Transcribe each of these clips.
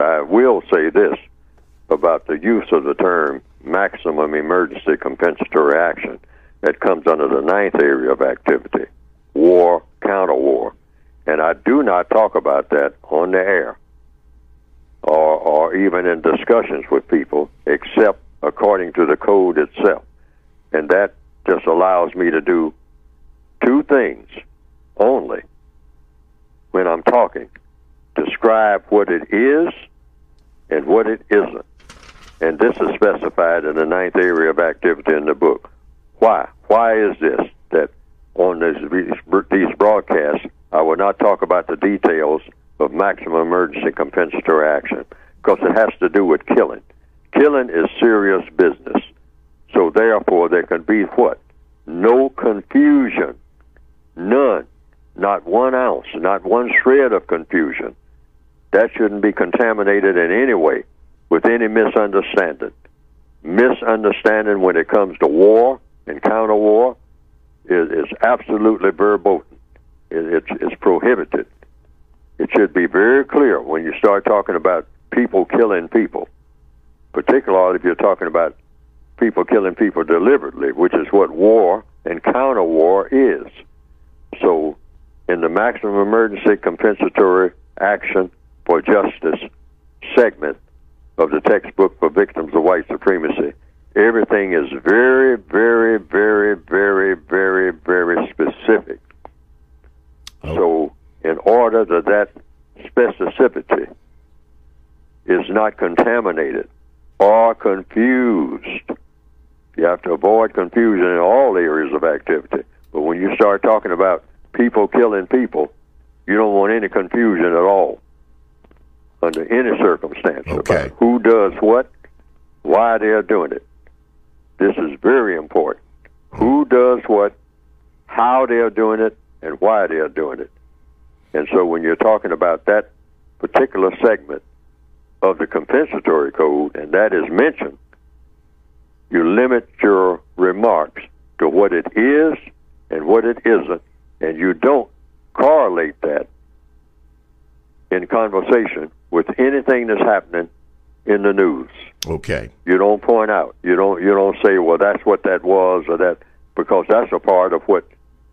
I will say this about the use of the term maximum emergency compensatory action that comes under the ninth area of activity, war, counter-war. And I do not talk about that on the air or even in discussions with people except according to the code itself. And that just allows me to do two things only when I'm talking: describe what it is and what it isn't. And this is specified in the ninth area of activity in the book. Why? Why is this? That on these broadcasts, I will not talk about the details of maximum emergency compensatory action because it has to do with killing. Killing is serious business. So therefore, there can be what? No confusion. None. Not 1 ounce, not one shred of confusion. That shouldn't be contaminated in any way with any misunderstanding. Misunderstanding when it comes to war and counter-war is absolutely verboten. It's prohibited. It should be very clear when you start talking about people killing people, particularly if you're talking about people killing people deliberately, which is what war and counter-war is. So in the maximum emergency compensatory action for justice segment of the textbook for victims of white supremacy, everything is very, very, very, very, very, very specific. Oh. So in order that specificity is not contaminated or confused, you have to avoid confusion in all areas of activity. But when you start talking about people killing people, you don't want any confusion at all under any circumstance about who does what, why they're doing it. This is very important. Who does what, how they're doing it, and why they're doing it. And so when you're talking about that particular segment of the compensatory code, and that is mentioned, you limit your remarks to what it is and what it isn't, and you don't correlate that in conversation with anything that's happening in the news. Okay. You don't point out. You don't say, well, that's what that was or that, because that's a part of what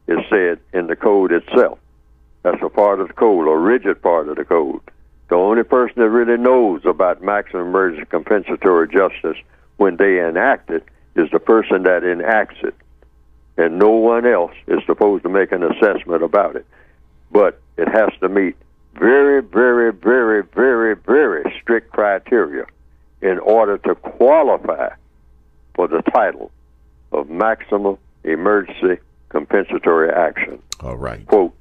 is said in the code itself. That's a part of the code, a rigid part of the code. The only person that really knows about maximum emergency compensatory justice when they enact it is the person that enacts it. And no one else is supposed to make an assessment about it. But it has to meet very, very, very, very, very strict criteria in order to qualify for the title of maximum emergency compensatory action. All right. Quote,